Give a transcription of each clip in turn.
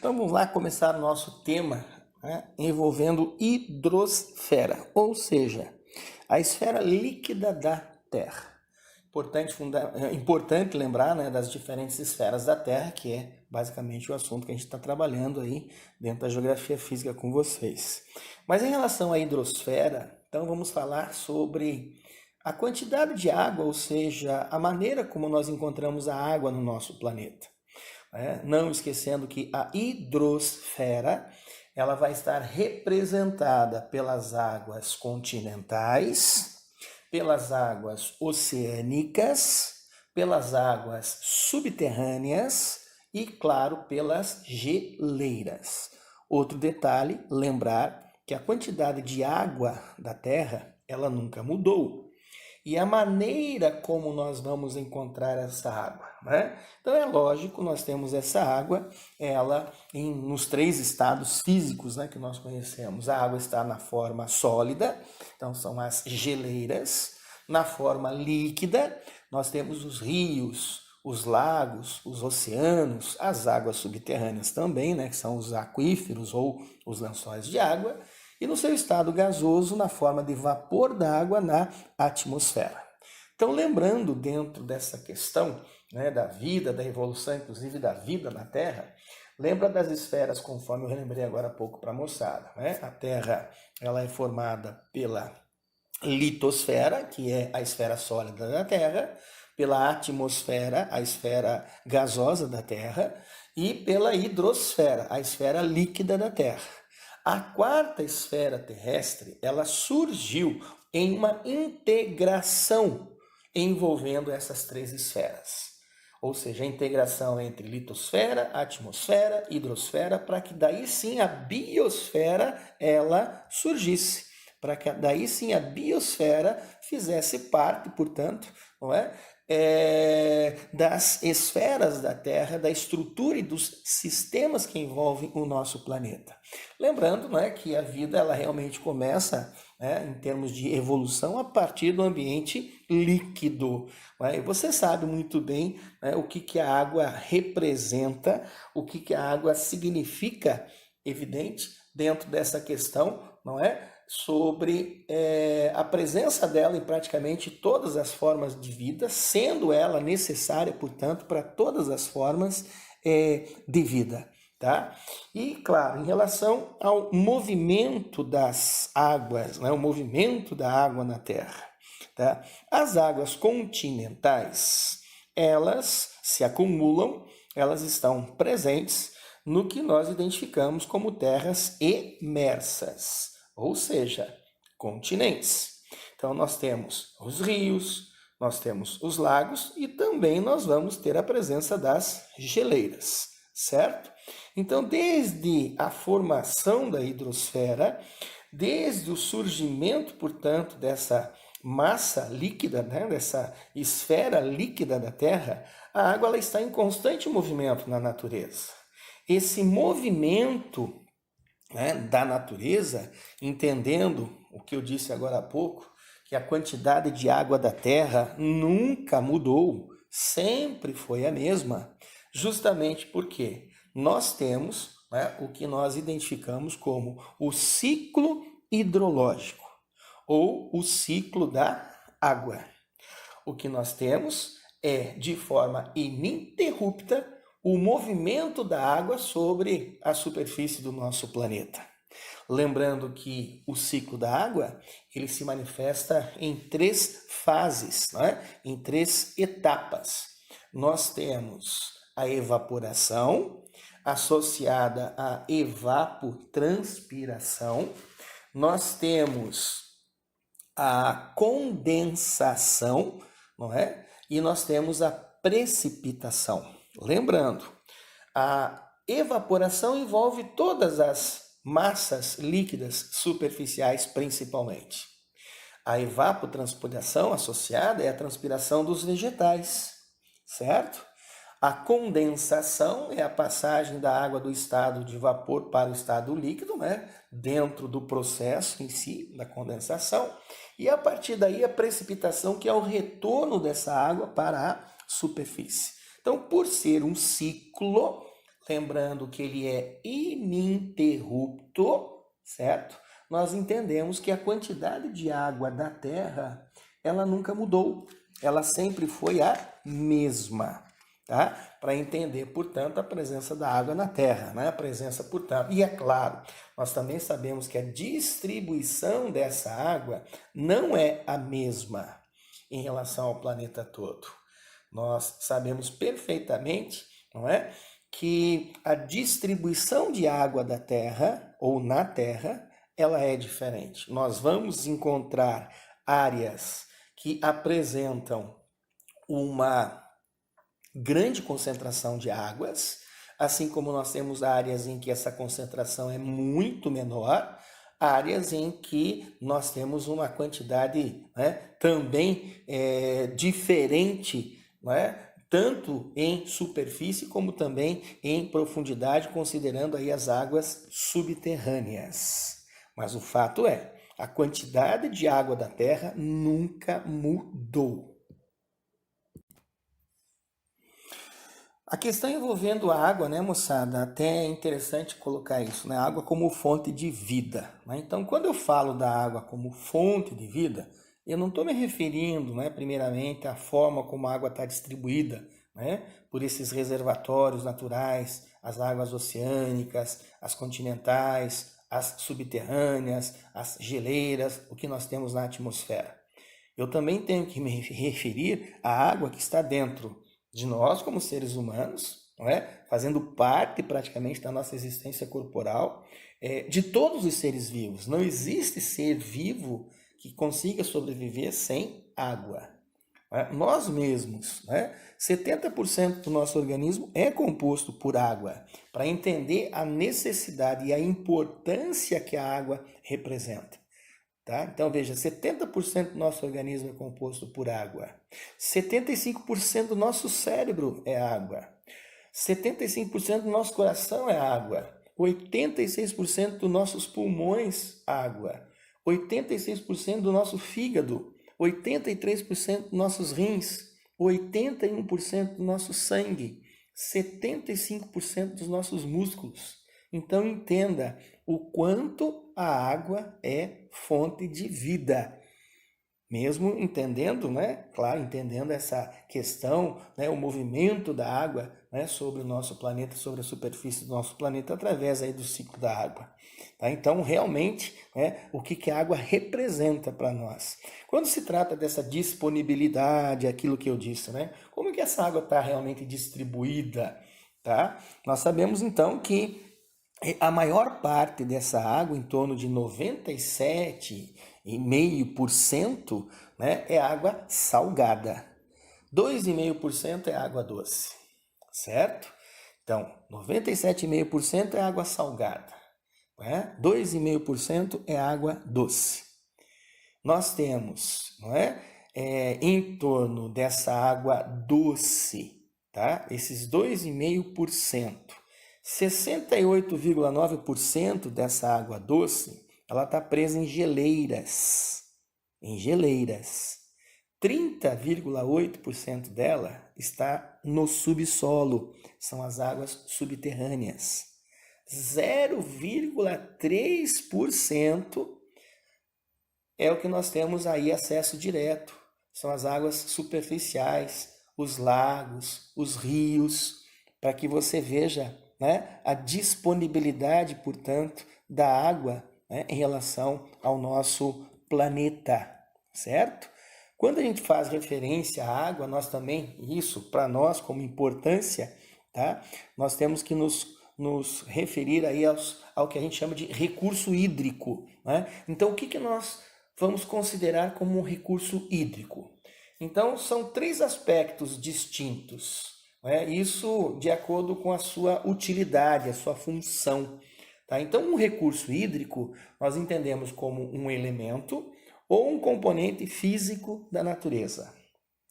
Vamos lá começar o nosso tema, né, envolvendo hidrosfera, ou seja, a esfera líquida da Terra. Importante lembrar, né, das diferentes esferas da Terra, que é basicamente o assunto que a gente está trabalhando aí dentro da geografia física com vocês. Mas em relação à hidrosfera, então vamos falar sobre a quantidade de água, ou seja, a maneira como nós encontramos a água no nosso planeta. Não esquecendo que a hidrosfera ela vai estar representada pelas águas continentais, pelas águas oceânicas, pelas águas subterrâneas e, claro, pelas geleiras. Outro detalhe, lembrar que a quantidade de água da Terra ela nunca mudou. E a maneira como nós vamos encontrar essa água, né? Então é lógico, nós temos essa água, ela nos três estados físicos, né, que nós conhecemos. A água está na forma sólida, então são as geleiras. Na forma líquida, nós temos os rios, os lagos, os oceanos, as águas subterrâneas também, né, que são os aquíferos ou os lençóis de água. E no seu estado gasoso, na forma de vapor d'água na atmosfera. Então, lembrando dentro dessa questão, né, da vida, da evolução, inclusive da vida na Terra, lembra das esferas, conforme eu relembrei agora há pouco para a moçada. Né? A Terra ela é formada pela litosfera, que é a esfera sólida da Terra, pela atmosfera, a esfera gasosa da Terra, e pela hidrosfera, a esfera líquida da Terra. A quarta esfera terrestre, ela surgiu em uma integração envolvendo essas três esferas. Ou seja, a integração entre litosfera, atmosfera, hidrosfera, para que daí sim a biosfera ela surgisse. Para que daí sim a biosfera fizesse parte, portanto, não é? Das esferas da Terra, da estrutura e dos sistemas que envolvem o nosso planeta. Lembrando, né, que a vida ela realmente começa, né, em termos de evolução a partir do ambiente líquido. Né? E você sabe muito bem, né, o que a água representa, o que a água significa, evidente, dentro dessa questão, não é? Sobre a presença dela em praticamente todas as formas de vida, sendo ela necessária, portanto, para todas as formas de vida. Tá? E, claro, em relação ao movimento das águas, né? O movimento da água na Terra. Tá? As águas continentais, elas se acumulam, elas estão presentes no que nós identificamos como terras emersas. Ou seja, continentes. Então, nós temos os rios, nós temos os lagos e também nós vamos ter a presença das geleiras, certo? Então, desde a formação da hidrosfera, desde o surgimento, portanto, dessa massa líquida, né, dessa esfera líquida da Terra, a água ela está em constante movimento na natureza. Esse movimento, né, da natureza, entendendo o que eu disse agora há pouco, que a quantidade de água da Terra nunca mudou, sempre foi a mesma, justamente porque nós temos, né, o que nós identificamos como o ciclo hidrológico, ou o ciclo da água. O que nós temos é, de forma ininterrupta, o movimento da água sobre a superfície do nosso planeta. Lembrando que o ciclo da água ele se manifesta em três fases, né? Em três etapas. Nós temos a evaporação, associada à evapotranspiração. Nós temos a condensação, não é? E nós temos a precipitação. Lembrando, a evaporação envolve todas as massas líquidas superficiais principalmente. A evapotranspiração associada é a transpiração dos vegetais, certo? A condensação é a passagem da água do estado de vapor para o estado líquido, né? Dentro do processo em si, da condensação. E a partir daí a precipitação, que é o retorno dessa água para a superfície. Então, por ser um ciclo, lembrando que ele é ininterrupto, certo? Nós entendemos que a quantidade de água da Terra, ela nunca mudou, ela sempre foi a mesma, tá? Para entender, portanto, a presença da água na Terra, né? A presença, portanto, e é claro, nós também sabemos que a distribuição dessa água não é a mesma em relação ao planeta todo. Nós sabemos perfeitamente, não é, que a distribuição de água da Terra ou na Terra, ela é diferente. Nós vamos encontrar áreas que apresentam uma grande concentração de águas, assim como nós temos áreas em que essa concentração é muito menor, áreas em que nós temos uma quantidade, né, também diferente, né, tanto em superfície como também em profundidade, considerando aí as águas subterrâneas. Mas o fato é, a quantidade de água da Terra nunca mudou. A questão envolvendo a água, né, moçada, até é interessante colocar isso, né, a água como fonte de vida, né? Então, quando eu falo da água como fonte de vida, eu não estou me referindo, né, primeiramente à forma como a água está distribuída, né, por esses reservatórios naturais, as águas oceânicas, as continentais, as subterrâneas, as geleiras, o que nós temos na atmosfera. Eu também tenho que me referir à água que está dentro de nós como seres humanos, não é? Fazendo parte praticamente da nossa existência corporal, de todos os seres vivos. Não existe ser vivo que consiga sobreviver sem água. Não é? Nós mesmos, né? 70% do nosso organismo é composto por água, para entender a necessidade e a importância que a água representa. Tá? Então, veja, 70% do nosso organismo é composto por água. 75% do nosso cérebro é água. 75% do nosso coração é água. 86% dos nossos pulmões, água. 86% do nosso fígado. 83% dos nossos rins. 81% do nosso sangue. 75% dos nossos músculos. Então, entenda o quanto a água é fonte de vida. Mesmo entendendo, né? Claro, entendendo essa questão, né? O movimento da água, né? Sobre o nosso planeta, sobre a superfície do nosso planeta, através aí do ciclo da água. Tá? Então, realmente, né? O que a água representa para nós? Quando se trata dessa disponibilidade, aquilo que eu disse, né? Como que essa água está realmente distribuída? Tá? Nós sabemos, então, que a maior parte dessa água, em torno de 97,5%, né, é água salgada. 2,5% é água doce, certo? Então, 97,5% é água salgada, né? 2,5% é água doce. Nós temos, não é, em torno dessa água doce, tá? Esses 2,5%. 68,9% dessa água doce, ela está presa em geleiras. 30,8% dela está no subsolo, são as águas subterrâneas. 0,3% é o que nós temos aí acesso direto, são as águas superficiais, os lagos, os rios, para que você veja, né, a disponibilidade, portanto, da água, né, em relação ao nosso planeta, certo? Quando a gente faz referência à água, nós também, isso para nós como importância, tá? Nós temos que nos referir aí ao que a gente chama de recurso hídrico, né? Então, o que nós vamos considerar como um recurso hídrico? Então, são 3 aspectos distintos. Isso de acordo com a sua utilidade, a sua função. Tá? Então, um recurso hídrico nós entendemos como um elemento ou um componente físico da natureza,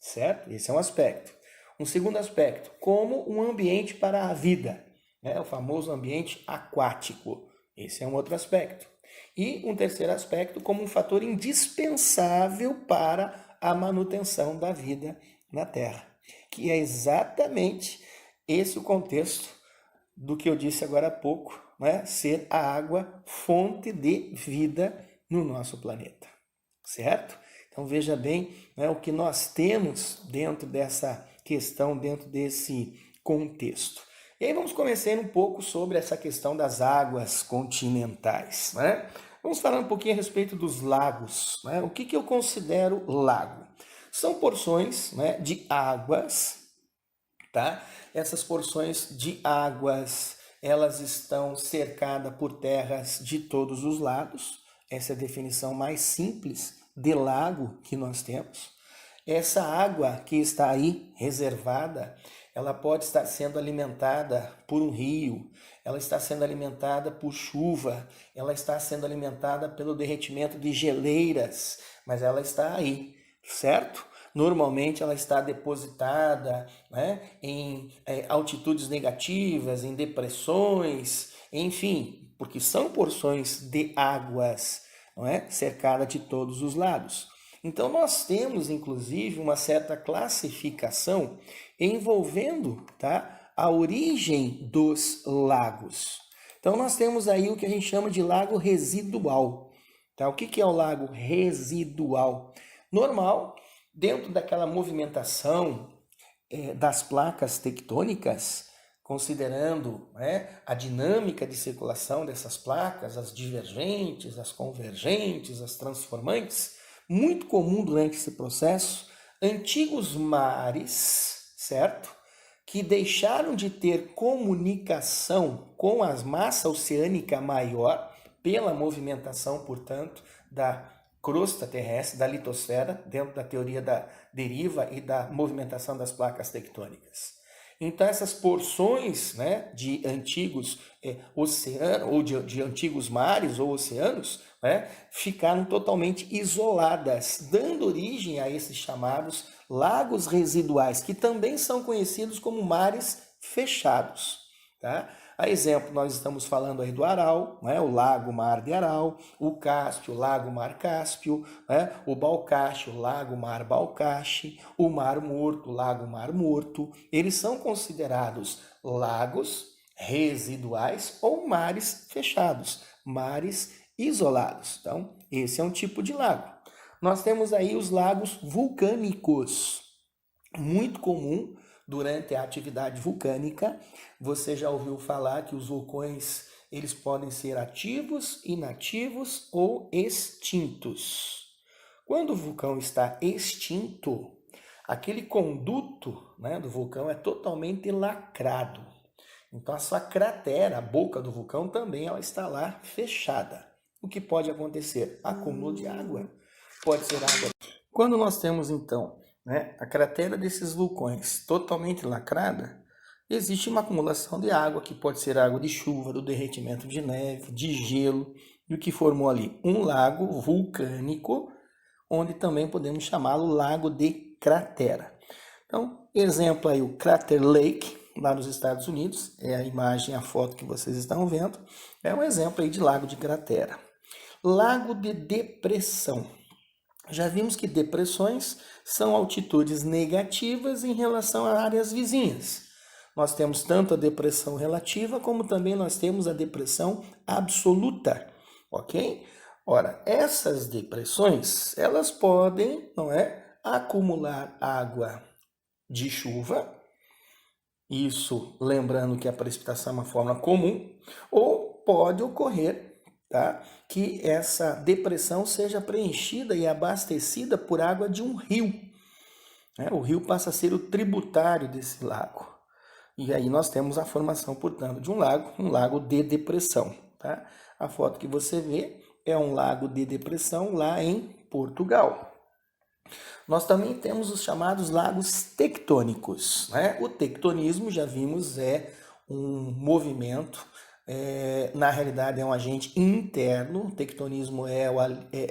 certo? Esse é um aspecto. Um segundo aspecto, como um ambiente para a vida, né? O famoso ambiente aquático. Esse é um outro aspecto. E um terceiro aspecto, como um fator indispensável para a manutenção da vida na Terra, que é exatamente esse o contexto do que eu disse agora há pouco, né? Ser a água fonte de vida no nosso planeta, certo? Então veja bem, né, o que nós temos dentro dessa questão, dentro desse contexto. E aí vamos conhecer um pouco sobre essa questão das águas continentais, né? Vamos falar um pouquinho a respeito dos lagos, né? O que eu considero lago? São porções, né, de águas, tá? Essas porções de águas, elas estão cercadas por terras de todos os lados. Essa é a definição mais simples de lago que nós temos. Essa água que está aí reservada, ela pode estar sendo alimentada por um rio, ela está sendo alimentada por chuva, ela está sendo alimentada pelo derretimento de geleiras, mas ela está aí, certo? Normalmente ela está depositada, né, em altitudes negativas, em depressões, enfim, porque são porções de águas, não é, cercada de todos os lados. Então nós temos inclusive uma certa classificação envolvendo, tá, a origem dos lagos. Então nós temos aí o que a gente chama de lago residual. Tá? O que é o lago residual? Normal, dentro daquela movimentação das placas tectônicas, considerando, né, a dinâmica de circulação dessas placas, as divergentes, as convergentes, as transformantes, muito comum durante esse processo, antigos mares, certo? Que deixaram de ter comunicação com a massa oceânica maior, pela movimentação, portanto, da crosta terrestre, da litosfera, dentro da teoria da deriva e da movimentação das placas tectônicas. Então essas porções, né, de antigos oceanos, ou de antigos mares ou oceanos, né, ficaram totalmente isoladas, dando origem a esses chamados lagos residuais, que também são conhecidos como mares fechados. Tá? A exemplo, nós estamos falando aí do Aral, né? O Lago Mar de Aral, o Cáspio, Lago Mar Cáspio, né? O Balcache, o Lago Mar Balcache, o Mar Morto, Lago Mar Morto. Eles são considerados lagos residuais ou mares fechados, mares isolados. Então, esse é um tipo de lago. Nós temos aí os lagos vulcânicos, muito comum durante a atividade vulcânica. Você já ouviu falar que os vulcões, eles podem ser ativos, inativos ou extintos. Quando o vulcão está extinto, aquele conduto, né, do vulcão é totalmente lacrado. Então a sua cratera, a boca do vulcão também ela está lá fechada. O que pode acontecer? Acúmulo de água. Pode ser água. Quando nós temos então, né, a cratera desses vulcões totalmente lacrada, existe uma acumulação de água, que pode ser água de chuva, do derretimento de neve, de gelo, e o que formou ali um lago vulcânico, onde também podemos chamá-lo lago de cratera. Então, exemplo aí, o Crater Lake, lá nos Estados Unidos, é a imagem, a foto que vocês estão vendo, é um exemplo aí de lago de cratera. Lago de depressão. Já vimos que depressões são altitudes negativas em relação a áreas vizinhas. Nós temos tanto a depressão relativa, como também nós temos a depressão absoluta, ok? Ora, essas depressões, elas podem, não é, acumular água de chuva, isso lembrando que a precipitação é uma forma comum, ou pode ocorrer, tá, que essa depressão seja preenchida e abastecida por água de um rio. Né? O rio passa a ser o tributário desse lago. E aí nós temos a formação, portanto, de um lago de depressão. Tá? A foto que você vê é um lago de depressão lá em Portugal. Nós também temos os chamados lagos tectônicos. Né? O tectonismo, já vimos, é um movimento, na realidade é um agente interno. O tectonismo é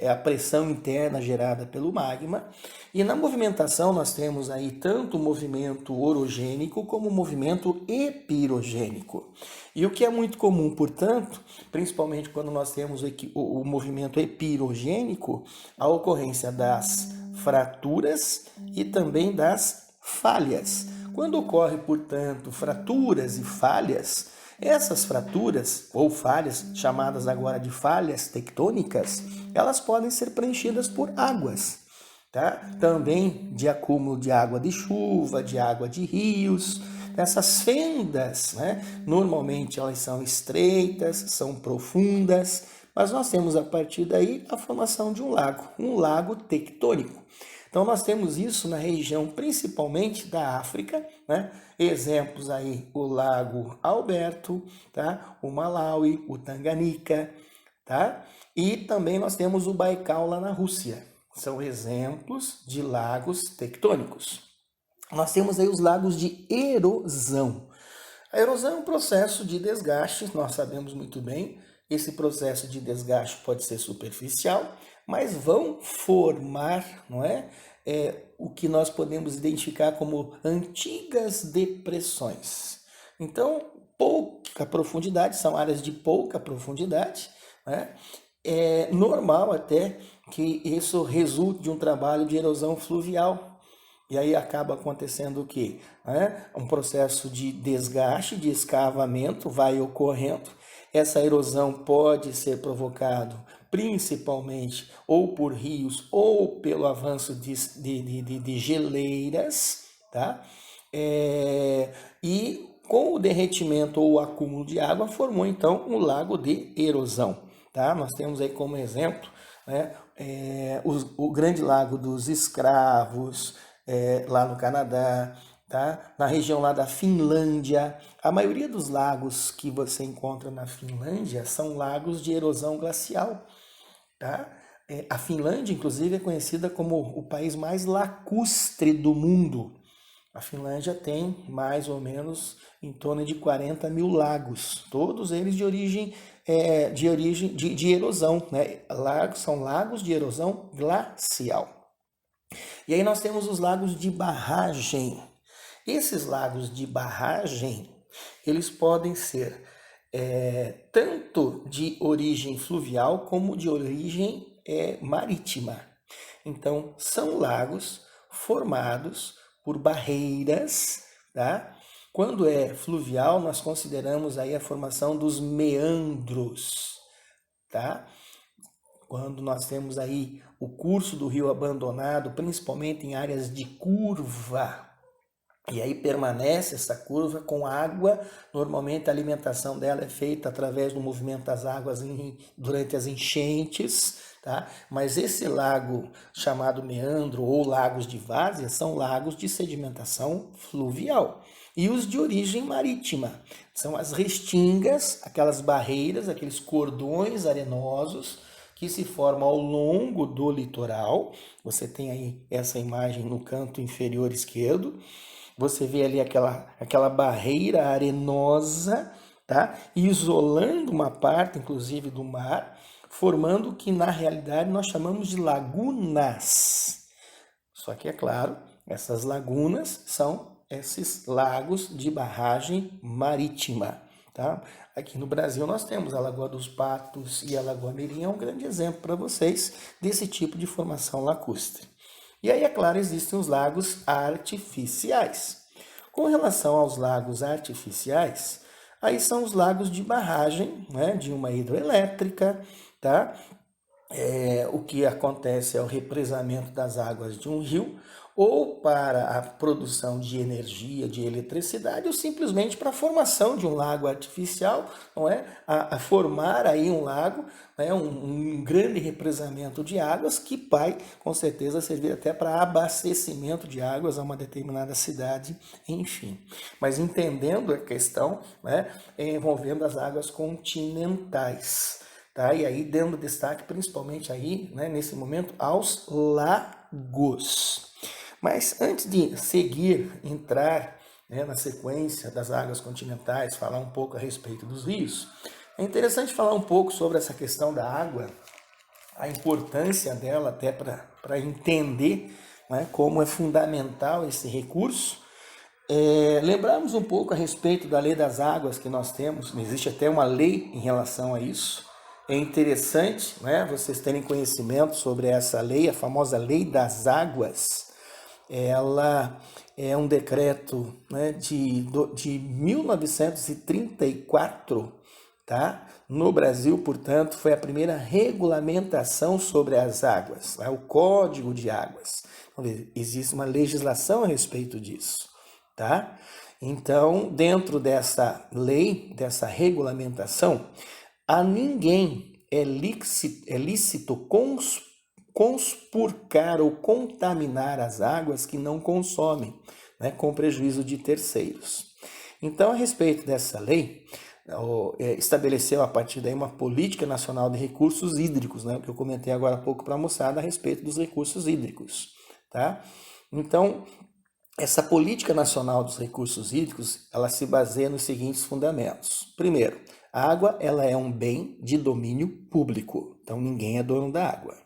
a pressão interna gerada pelo magma. E na movimentação nós temos aí tanto o movimento orogênico como o movimento epirogênico. E o que é muito comum, portanto, principalmente quando nós temos o movimento epirogênico, a ocorrência das fraturas e também das falhas. Quando ocorre, portanto, fraturas e falhas, Essas fraturas ou falhas, chamadas agora de falhas tectônicas, elas podem ser preenchidas por águas, tá? Também de acúmulo de água de chuva, de água de rios. Essas fendas, né, normalmente elas são estreitas, são profundas, mas nós temos a partir daí a formação de um lago tectônico. Então nós temos isso na região principalmente da África, né? Exemplos aí o Lago Alberto, tá? O Malawi, o Tanganica, tá? E também nós temos o Baikal lá na Rússia. São exemplos de lagos tectônicos. Nós temos aí os lagos de erosão. A erosão é um processo de desgaste, nós sabemos muito bem. Esse processo de desgaste pode ser superficial, mas vão formar, não é? O que nós podemos identificar como antigas depressões. Então, pouca profundidade, são áreas de pouca profundidade, né? É normal até que isso resulte de um trabalho de erosão fluvial. E aí acaba acontecendo o quê? Um processo de desgaste, de escavamento vai ocorrendo. Essa erosão pode ser provocado principalmente ou por rios ou pelo avanço de geleiras, tá? E com o derretimento ou o acúmulo de água formou então um lago de erosão, tá? Nós temos aí como exemplo, né, o Grande Lago dos Escravos, lá no Canadá, tá? Na região lá da Finlândia. A maioria dos lagos que você encontra na Finlândia são lagos de erosão glacial, tá? A Finlândia, inclusive, é conhecida como o país mais lacustre do mundo. A Finlândia tem mais ou menos em torno de 40 mil lagos, todos eles de origem de erosão, né? São lagos de erosão glacial. E aí nós temos os lagos de barragem. Esses lagos de barragem, eles podem ser tanto de origem fluvial como de origem marítima. Então, são lagos formados por barreiras, tá? Quando é fluvial, nós consideramos aí a formação dos meandros, tá? Quando nós temos aí o curso do rio abandonado, principalmente em áreas de curva, e aí permanece essa curva com água, normalmente a alimentação dela é feita através do movimento das águas durante as enchentes, tá? Mas esse lago chamado meandro ou lagos de várzea são lagos de sedimentação fluvial. E os de origem marítima são as restingas, aquelas barreiras, aqueles cordões arenosos que se formam ao longo do litoral. Você tem aí essa imagem no canto inferior esquerdo. Você vê ali aquela barreira arenosa, tá? Isolando uma parte, inclusive, do mar, formando o que na realidade nós chamamos de lagunas. Só que, é claro, essas lagunas são esses lagos de barragem marítima, tá? Aqui no Brasil nós temos a Lagoa dos Patos e a Lagoa Mirim, é um grande exemplo para vocês desse tipo de formação lacustre. E aí, é claro, existem os lagos artificiais. Com relação aos lagos artificiais, aí são os lagos de barragem, né, de uma hidrelétrica, tá? O que acontece é o represamento das águas de um rio, ou para a produção de energia, de eletricidade, ou simplesmente para a formação de um lago artificial, não é? A formar aí um lago, né? um grande represamento de águas que vai, com certeza, servir até para abastecimento de águas a uma determinada cidade, enfim. Mas entendendo a questão, né? Envolvendo as águas continentais. Tá? E aí dando destaque principalmente aí, né, nesse momento, aos lagos. Mas antes de seguir, entrar, né, na sequência das águas continentais, falar um pouco a respeito dos rios, é interessante falar um pouco sobre essa questão da água, a importância dela até para entender, né, como é fundamental esse recurso. Lembrarmos um pouco a respeito da lei das águas que nós temos, existe até uma lei em relação a isso. É interessante, né, vocês terem conhecimento sobre essa lei, a famosa lei das águas. ela é um decreto, né, de 1934, tá? No Brasil, portanto, foi a primeira regulamentação sobre as águas, né, o Código de Águas. Existe uma legislação a respeito disso, tá? Então, dentro dessa lei, dessa regulamentação, a ninguém é lícito conspurcar ou contaminar as águas que não consomem, né, com prejuízo de terceiros. Então, a respeito dessa lei, estabeleceu a partir daí uma política nacional de recursos hídricos, né, que eu comentei agora há pouco para a moçada a respeito dos recursos hídricos, tá? Então, essa política nacional dos recursos hídricos, ela se baseia nos seguintes fundamentos. Primeiro, a água ela é um bem de domínio público, então ninguém é dono da água.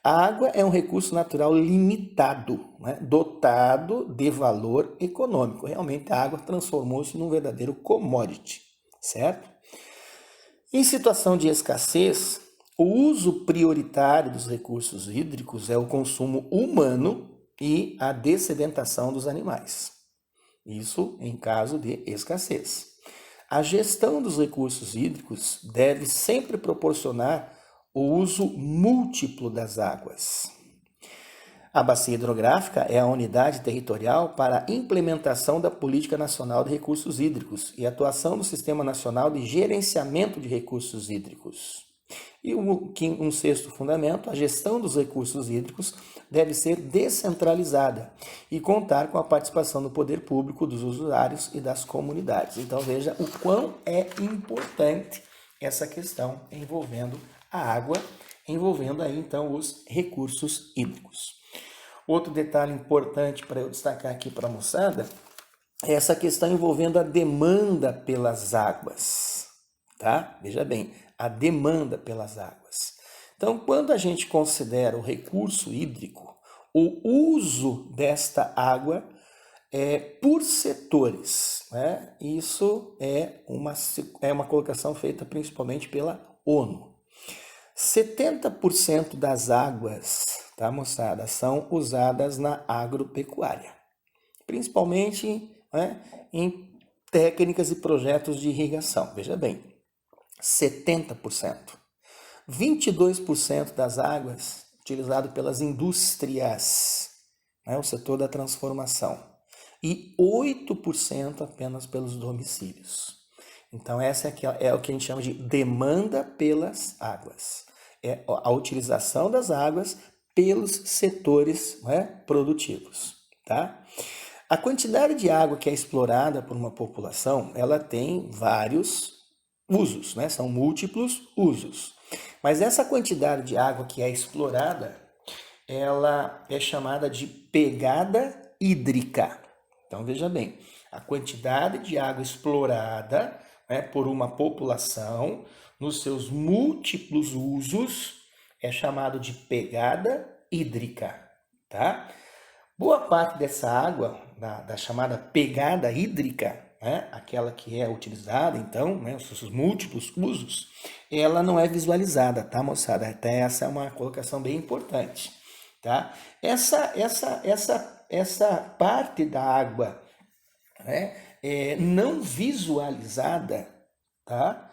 A água é um recurso natural limitado, né, dotado de valor econômico. Realmente a água transformou-se num verdadeiro commodity, certo? Em situação de escassez, o uso prioritário dos recursos hídricos é o consumo humano e a dessedentação dos animais. Isso em caso de escassez. A gestão dos recursos hídricos deve sempre proporcionar o uso múltiplo das águas. A Bacia Hidrográfica é a unidade territorial para a implementação da Política Nacional de Recursos Hídricos e atuação do Sistema Nacional de Gerenciamento de Recursos Hídricos. E um sexto fundamento, a gestão dos recursos hídricos deve ser descentralizada e contar com a participação do poder público, dos usuários e das comunidades. Então veja o quão é importante essa questão envolvendo a água, envolvendo aí então os recursos hídricos. Outro detalhe importante para eu destacar aqui para a moçada é essa questão envolvendo a demanda pelas águas, tá? Veja bem, a demanda pelas águas. Então, quando a gente considera o recurso hídrico, o uso desta água é por setores, né? Isso é uma colocação feita principalmente pela ONU. 70% das águas, tá, moçada, são usadas na agropecuária, principalmente, né, em técnicas e projetos de irrigação. Veja bem, 70%. 22% das águas utilizado pelas indústrias, né, o setor da transformação, e 8% apenas pelos domicílios. Então, essa é o que a gente chama de demanda pelas águas. É a utilização das águas pelos setores, né, produtivos, tá? A quantidade de água que é explorada por uma população, ela tem vários usos, né? São múltiplos usos. Mas essa quantidade de água que é explorada, ela é chamada de pegada hídrica. Então, veja bem, a quantidade de água explorada, né, por uma população, nos seus múltiplos usos, é chamado de pegada hídrica, tá? Boa parte dessa água, da chamada pegada hídrica, né, aquela que é utilizada, então, né, os seus múltiplos usos, ela não é visualizada, tá, moçada? Até essa é uma colocação bem importante, tá? Essa parte da água, né, não visualizada, tá?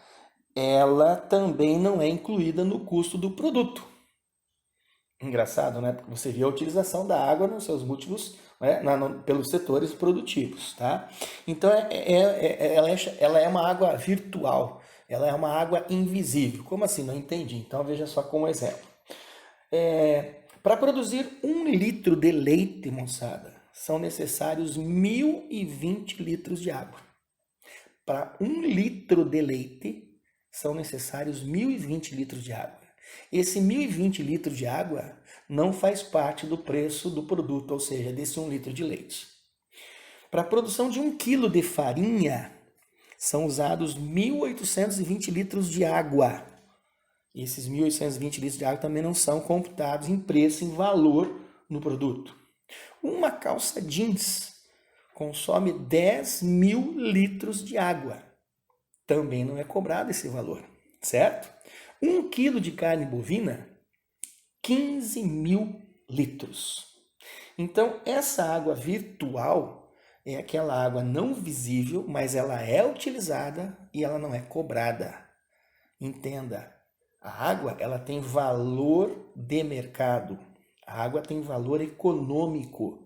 Ela também não é incluída no custo do produto. Engraçado, né? Porque você vê a utilização da água nos seus múltiplos, né, pelos setores produtivos, tá? Então, ela é uma água virtual, ela é uma água invisível. Como assim? Não entendi. Então, veja só como exemplo. Para produzir 1 litro de leite, moçada, são necessários 1.020 litros de água. Para 1 litro de leite, são necessários 1.020 litros de água. Esse 1.020 litros de água não faz parte do preço do produto, ou seja, desse 1 litro de leite. Para a produção de 1 quilo de farinha, são usados 1.820 litros de água. E esses 1.820 litros de água também não são computados em preço, em valor no produto. Uma calça jeans consome 10.000 litros de água. Também não é cobrado esse valor, certo? 1 quilo de carne bovina, 15.000 litros. Então, essa água virtual é aquela água não visível, mas ela é utilizada e ela não é cobrada. Entenda, a água ela tem valor de mercado, a água tem valor econômico.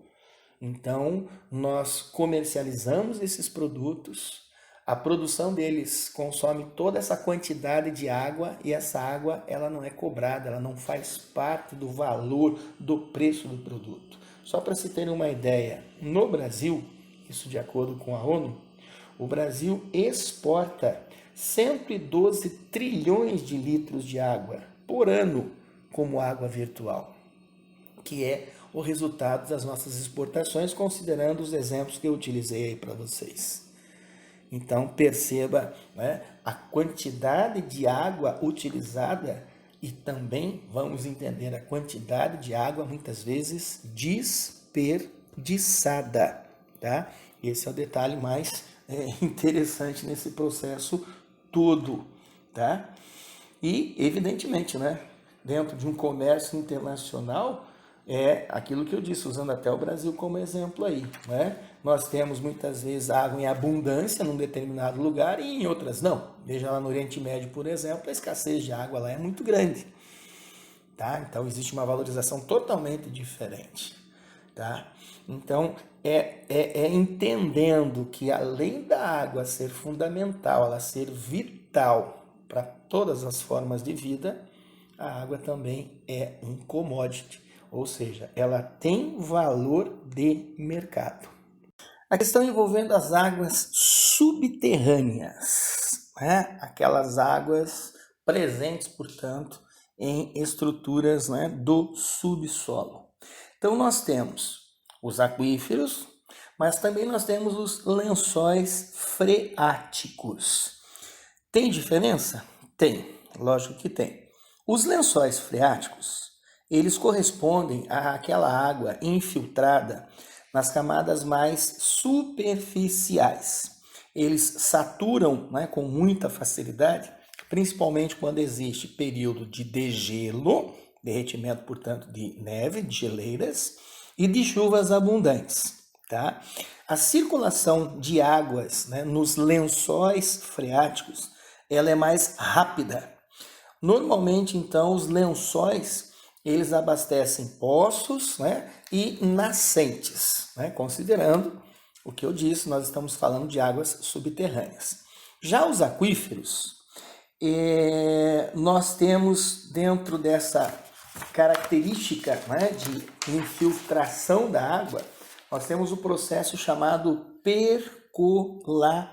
Então, nós comercializamos esses produtos, a produção deles consome toda essa quantidade de água e essa água ela não é cobrada, ela não faz parte do valor do preço do produto. Só para se ter uma ideia, no Brasil, isso de acordo com a ONU, o Brasil exporta 112 trilhões de litros de água por ano como água virtual, que é o resultado das nossas exportações, considerando os exemplos que eu utilizei aí para vocês. Então perceba, né, a quantidade de água utilizada e também vamos entender a quantidade de água muitas vezes desperdiçada, tá? Esse é o detalhe mais interessante nesse processo todo, tá? E evidentemente, né, dentro de um comércio internacional, é aquilo que eu disse, usando até o Brasil como exemplo aí, né? Nós temos muitas vezes água em abundância num determinado lugar e em outras não. Veja lá no Oriente Médio, por exemplo, a escassez de água lá é muito grande, tá? Então existe uma valorização totalmente diferente, tá? Então é entendendo que além da água ser fundamental, ela ser vital para todas as formas de vida, a água também é um commodity, ou seja, ela tem valor de mercado. A questão envolvendo as águas subterrâneas, né? Aquelas águas presentes, portanto, em estruturas, né, do subsolo. Então nós temos os aquíferos, mas também nós temos os lençóis freáticos. Tem diferença? Tem, lógico que tem. Os lençóis freáticos, eles correspondem àquela água infiltrada nas camadas mais superficiais. Eles saturam, né, com muita facilidade, principalmente quando existe período de degelo, derretimento, portanto, de neve, de geleiras, e de chuvas abundantes. Tá? A circulação de águas, né, nos lençóis freáticos, ela é mais rápida. Normalmente, então, os lençóis, eles abastecem poços, né, e nascentes, né, considerando o que eu disse, nós estamos falando de águas subterrâneas. Já os aquíferos, nós temos dentro dessa característica, né, de infiltração da água, nós temos o processo chamado percolação.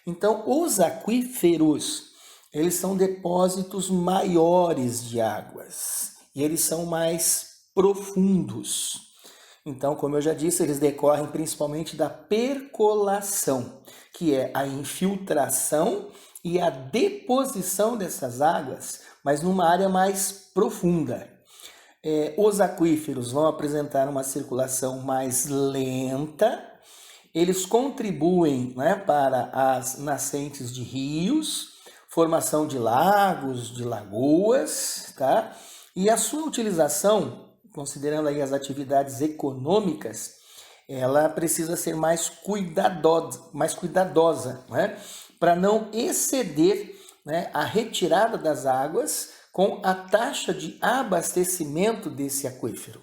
Então, os aquíferos, eles são depósitos maiores de águas e eles são mais profundos. Então, como eu já disse, eles decorrem principalmente da percolação, que é a infiltração e a deposição dessas águas, mas numa área mais profunda. Os aquíferos vão apresentar uma circulação mais lenta, eles contribuem, né, para as nascentes de rios, formação de lagos, de lagoas, tá? E a sua utilização, considerando aí as atividades econômicas, ela precisa ser mais cuidadosa, né? Para não exceder, né, a retirada das águas com a taxa de abastecimento desse aquífero.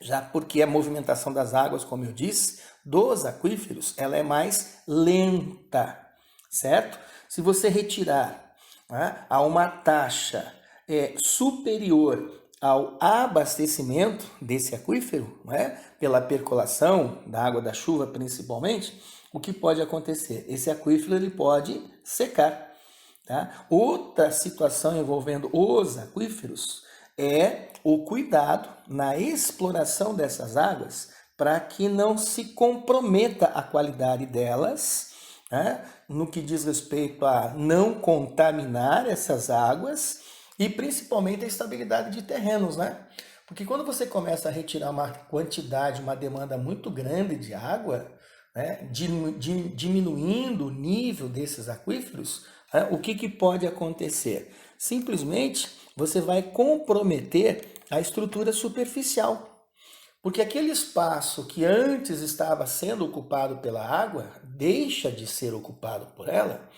Já porque a movimentação das águas, como eu disse, dos aquíferos, ela é mais lenta, certo? Se você retirar, né, a uma taxa superior ao abastecimento desse aquífero, né, pela percolação da água da chuva principalmente, o que pode acontecer? Esse aquífero ele pode secar. Tá? Outra situação envolvendo os aquíferos é o cuidado na exploração dessas águas para que não se comprometa a qualidade delas, né? No que diz respeito a não contaminar essas águas e principalmente a estabilidade de terrenos, né? Porque quando você começa a retirar uma quantidade, uma demanda muito grande de água, né, diminuindo o nível desses aquíferos, né, o que pode acontecer? Simplesmente você vai comprometer a estrutura superficial. Porque aquele espaço que antes estava sendo ocupado pela água deixa de ser ocupado por ela,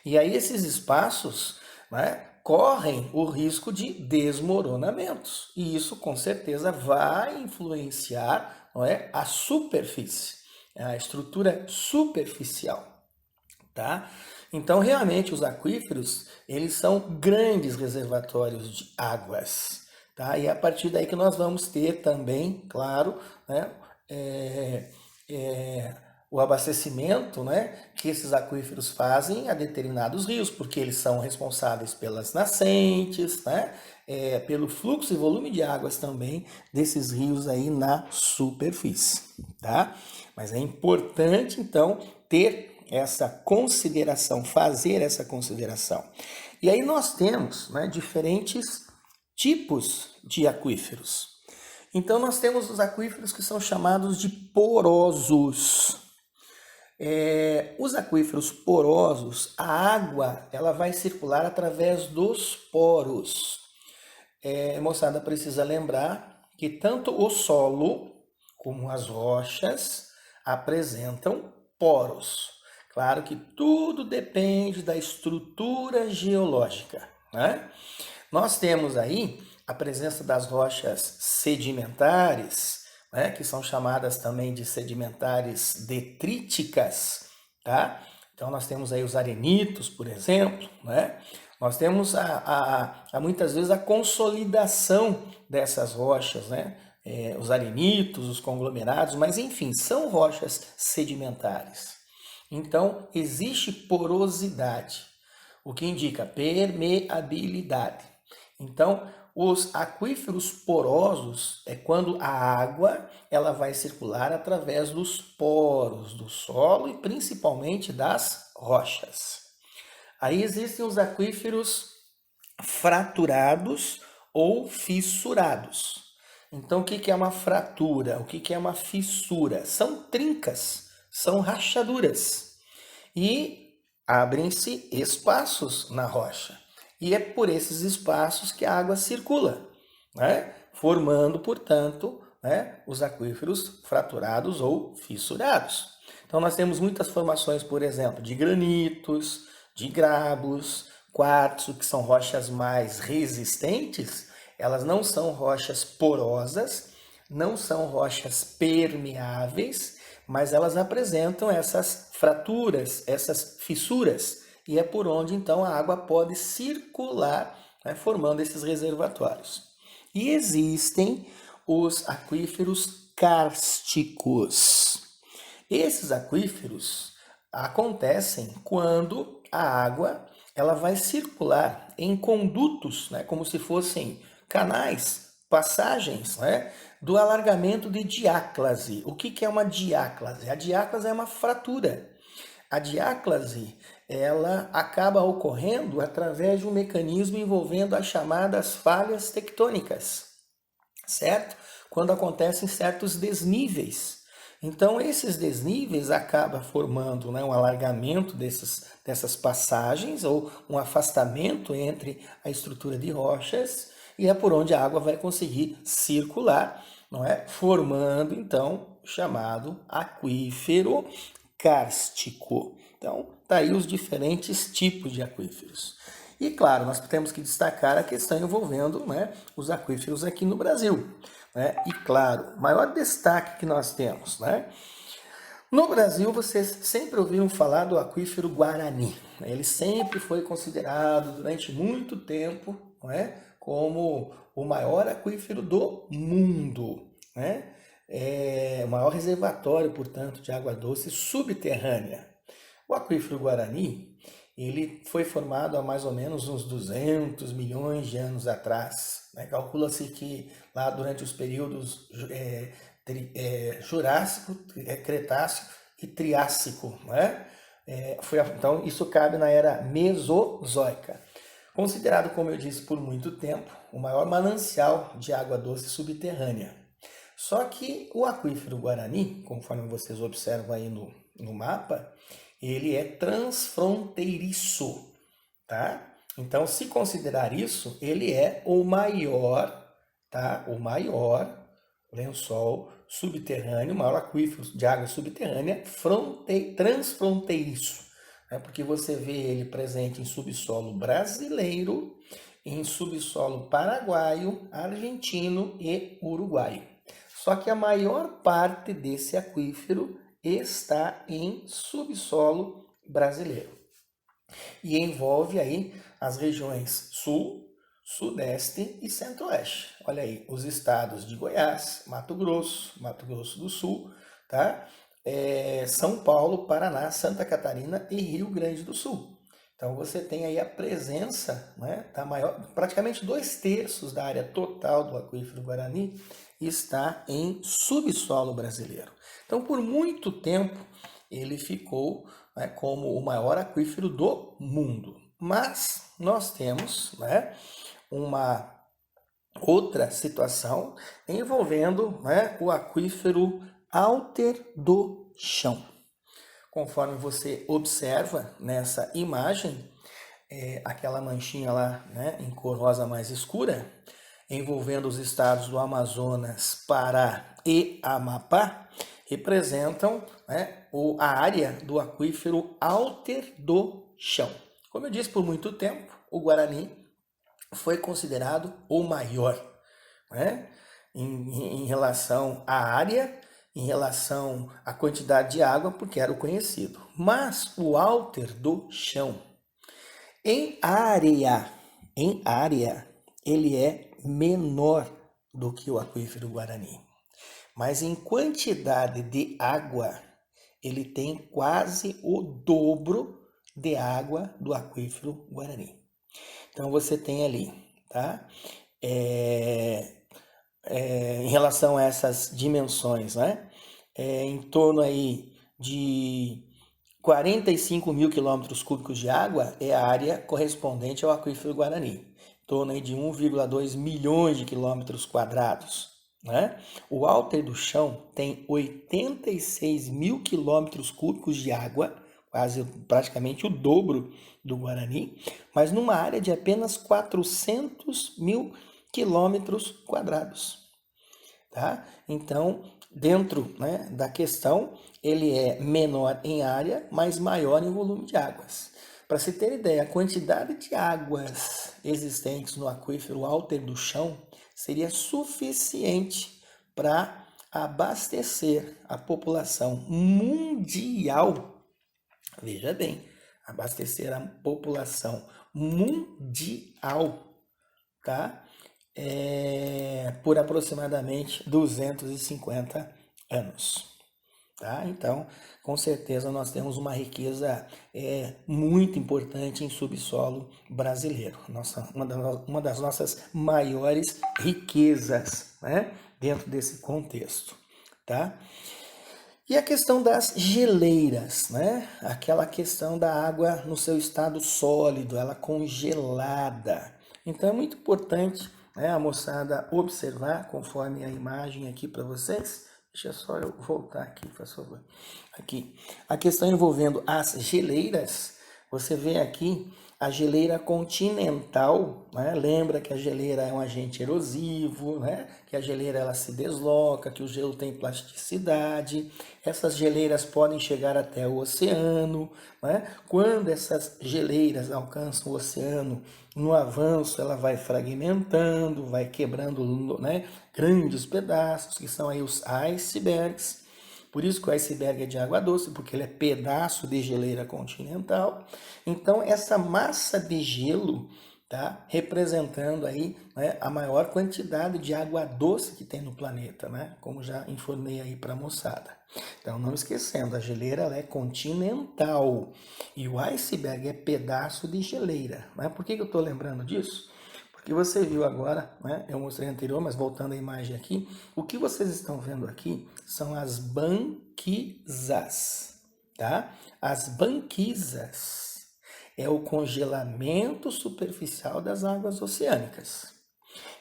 e aí esses espaços, né, correm o risco de desmoronamentos. E isso com certeza vai influenciar, não é, a superfície, a estrutura superficial. Tá? Então, realmente, os aquíferos, eles são grandes reservatórios de águas, tá? E é a partir daí que nós vamos ter também, claro, né, é, é, o abastecimento, né, que esses aquíferos fazem a determinados rios, porque eles são responsáveis pelas nascentes, né, pelo fluxo e volume de águas também desses rios aí na superfície, tá? Mas é importante, então, ter essa consideração, fazer essa consideração. E aí nós temos, né, diferentes tipos de aquíferos. Então nós temos os aquíferos que são chamados de porosos. Os aquíferos porosos, a água ela vai circular através dos poros. Moçada, precisa lembrar que tanto o solo como as rochas apresentam poros. Claro que tudo depende da estrutura geológica, né? Nós temos aí a presença das rochas sedimentares, né, que são chamadas também de sedimentares detríticas, tá? Então nós temos aí os arenitos, por exemplo, né? Nós temos muitas vezes a consolidação dessas rochas, né? Os arenitos, os conglomerados, mas enfim, são rochas sedimentares. Então, existe porosidade, o que indica permeabilidade. Então, os aquíferos porosos é quando a água ela vai circular através dos poros do solo e principalmente das rochas. Aí existem os aquíferos fraturados ou fissurados. Então, o que é uma fratura? O que é uma fissura? São trincas, são rachaduras e abrem-se espaços na rocha. E é por esses espaços que a água circula, né? Formando, portanto, né, os aquíferos fraturados ou fissurados. Então, nós temos muitas formações, por exemplo, de granitos, de grabos, quartzo, que são rochas mais resistentes. Elas não são rochas porosas, não são rochas permeáveis, mas elas apresentam essas fraturas, essas fissuras, e é por onde então a água pode circular, né, formando esses reservatórios. E existem os aquíferos kársticos. Esses aquíferos acontecem quando a água ela vai circular em condutos, né, como se fossem canais, passagens, né, do alargamento de diáclase. O que é uma diáclase? A diáclase é uma fratura. A diáclase ela acaba ocorrendo através de um mecanismo envolvendo as chamadas falhas tectônicas, certo? Quando acontecem certos desníveis. Então, esses desníveis acabam formando, né, um alargamento dessas passagens ou um afastamento entre a estrutura de rochas e é por onde a água vai conseguir circular, não é? Formando, então, o chamado aquífero kárstico. Então, tá aí os diferentes tipos de aquíferos. E, claro, nós temos que destacar a questão envolvendo, né, os aquíferos aqui no Brasil. Né? E, claro, o maior destaque que nós temos, né? No Brasil, vocês sempre ouviram falar do aquífero Guarani. Ele sempre foi considerado, durante muito tempo, não é, como o maior aquífero do mundo. Né? É o maior reservatório, portanto, de água doce subterrânea. O aquífero Guarani, ele foi formado há mais ou menos uns 200 milhões de anos atrás. Né? Calcula-se que lá durante os períodos Jurássico, Cretácico e Triássico, né? Então, isso cabe na era Mesozoica. Considerado, como eu disse, por muito tempo, o maior manancial de água doce subterrânea. Só que o aquífero Guarani, conforme vocês observam aí no mapa, ele é transfronteiriço, tá? Então, se considerar isso, ele é o maior, tá? O maior lençol subterrâneo, o maior aquífero de água subterrânea transfronteiriço, né? Porque você vê ele presente em subsolo brasileiro, em subsolo paraguaio, argentino e uruguaio. Só que a maior parte desse aquífero está em subsolo brasileiro e envolve aí as regiões sul, sudeste e centro-oeste. Olha aí, os estados de Goiás, Mato Grosso do Sul, tá? São Paulo, Paraná, Santa Catarina e Rio Grande do Sul. Então você tem aí a presença, né, da maior, praticamente 2/3 da área total do aquífero Guarani está em subsolo brasileiro. Então por muito tempo ele ficou, né, como o maior aquífero do mundo. Mas nós temos, né, uma outra situação envolvendo, né, o aquífero Alter do Chão. Conforme você observa nessa imagem, aquela manchinha lá, né, em cor rosa mais escura, envolvendo os estados do Amazonas, Pará e Amapá, representam, né, a área do aquífero Alter do Chão. Como eu disse, por muito tempo, o Guarani foi considerado o maior, né, em relação à área, em relação à quantidade de água, porque era o conhecido. Mas o Alter do Chão, em área, ele é menor do que o aquífero Guarani. Mas em quantidade de água, ele tem quase o dobro de água do aquífero Guarani. Então você tem ali, tá? Em relação a essas dimensões, né? Em torno aí de 45 mil quilômetros cúbicos de água é a área correspondente ao aquífero Guarani, em torno aí de 1,2 milhões de quilômetros quadrados, né? O Alter do Chão tem 86 mil quilômetros cúbicos de água, quase praticamente o dobro do Guarani, mas numa área de apenas 400 mil quilômetros quadrados, tá? Então, dentro, né, da questão, ele é menor em área, mas maior em volume de águas. Para se ter ideia, a quantidade de águas existentes no aquífero Alter do Chão seria suficiente para abastecer a população mundial. Veja bem, abastecer a população mundial, tá? Por aproximadamente 250 anos. Tá? Então, com certeza, nós temos uma riqueza muito importante em subsolo brasileiro. Uma das nossas maiores riquezas, né? Dentro desse contexto. Tá? E a questão das geleiras, né? Aquela questão da água no seu estado sólido, ela congelada. Então é muito importante, né, a moçada observar, conforme a imagem aqui para vocês. Deixa só eu voltar aqui, por favor. Aqui. A questão envolvendo as geleiras, você vê aqui a geleira continental, né? Lembra que a geleira é um agente erosivo, né? Que a geleira ela se desloca, que o gelo tem plasticidade. Essas geleiras podem chegar até o oceano, né? Quando essas geleiras alcançam o oceano, no avanço ela vai fragmentando, vai quebrando, né, grandes pedaços, que são aí os icebergs. Por isso que o iceberg é de água doce, porque ele é pedaço de geleira continental. Então, essa massa de gelo, tá, representando aí, né, a maior quantidade de água doce que tem no planeta, né, como já informei aí para a moçada. Então, não esquecendo, a geleira ela é continental e o iceberg é pedaço de geleira. Né? Por que eu estou lembrando disso? Porque você viu agora, né? Eu mostrei anterior, mas voltando à imagem aqui, o que vocês estão vendo aqui são as banquisas, tá? As banquisas é o congelamento superficial das águas oceânicas.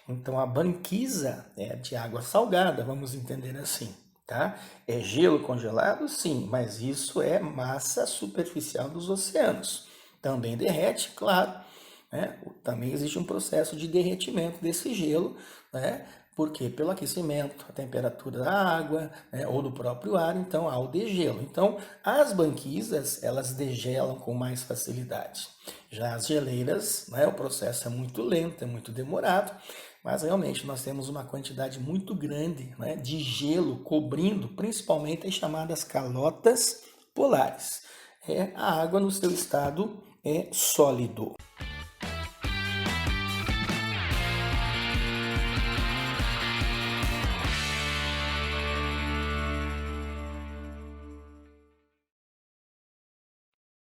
Então a banquisa é de água salgada, vamos entender assim, tá? É gelo congelado? Sim, mas isso é massa superficial dos oceanos. Também derrete, claro, né? Também existe um processo de derretimento desse gelo, né, Por quê? Pelo aquecimento, a temperatura da água, né, ou do próprio ar, então há o degelo. Então, as banquisas, elas degelam com mais facilidade. Já as geleiras, né, o processo é muito lento, é muito demorado, mas realmente nós temos uma quantidade muito grande, né, de gelo cobrindo principalmente as chamadas calotas polares. É a água no seu estado sólido.